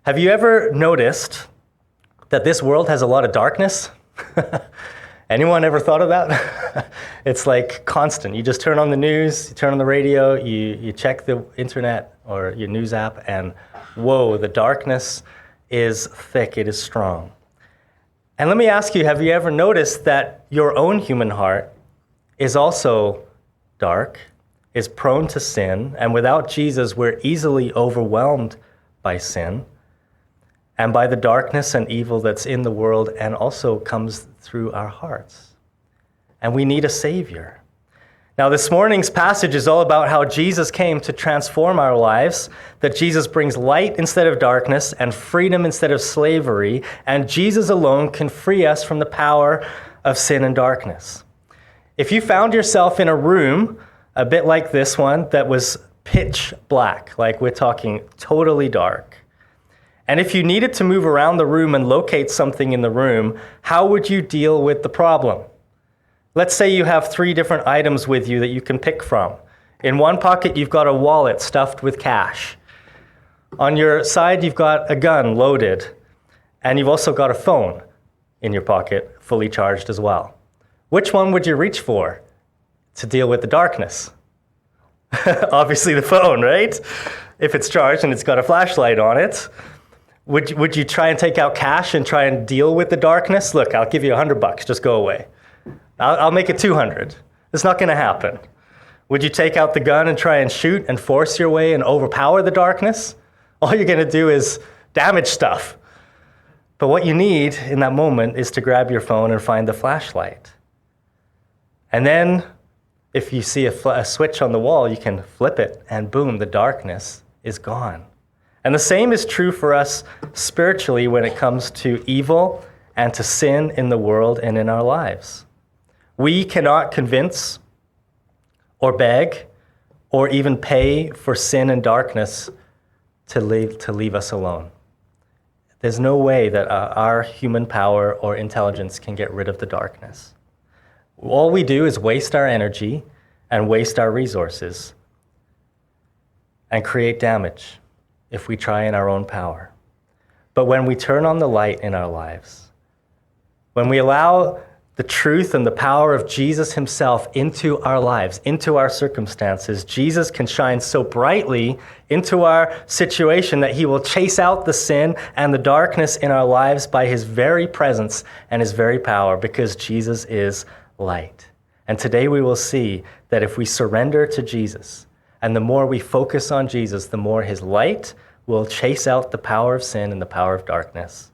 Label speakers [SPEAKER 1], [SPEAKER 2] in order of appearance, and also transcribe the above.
[SPEAKER 1] Have you ever noticed that this world has a lot of darkness? Anyone ever thought of that? It's like constant. You just turn on the news, you turn on the radio, you check the internet or your news app, and whoa, the darkness is thick, it is strong. And let me ask you, have you ever noticed that your own human heart is also dark, is prone to sin, and without Jesus, we're easily overwhelmed by sin and by the darkness and evil that's in the world and also comes through our hearts. And we need a Savior. Now, this morning's passage is all about how Jesus came to transform our lives, that Jesus brings light instead of darkness and freedom instead of slavery, and Jesus alone can free us from the power of sin and darkness. If you found yourself in a room, a bit like this one, that was pitch black, like we're talking totally dark, and if you needed to move around the room and locate something in the room, how would you deal with the problem? Let's say you have 3 different items with you that you can pick from. In one pocket, you've got a wallet stuffed with cash. On your side, you've got a gun loaded, and you've also got a phone in your pocket, fully charged as well. Which one would you reach for to deal with the darkness? Obviously the phone, right? If it's charged and it's got a flashlight on it. Would you try and take out cash and try and deal with the darkness? Look, I'll give you $100, just go away. I'll make it 200. It's not going to happen. Would you take out the gun and try and shoot and force your way and overpower the darkness? All you're going to do is damage stuff. But what you need in that moment is to grab your phone and find the flashlight. And then if you see a switch on the wall, you can flip it and boom, the darkness is gone. And the same is true for us spiritually when it comes to evil and to sin in the world and in our lives. We cannot convince or beg or even pay for sin and darkness to leave us alone. There's no way that our human power or intelligence can get rid of the darkness. All we do is waste our energy and waste our resources and create damage if we try in our own power. But when we turn on the light in our lives, when we allow the truth and the power of Jesus himself into our lives, into our circumstances, Jesus can shine so brightly into our situation that he will chase out the sin and the darkness in our lives by his very presence and his very power, because Jesus is light. And today we will see that if we surrender to Jesus, and the more we focus on Jesus, the more his light will chase out the power of sin and the power of darkness.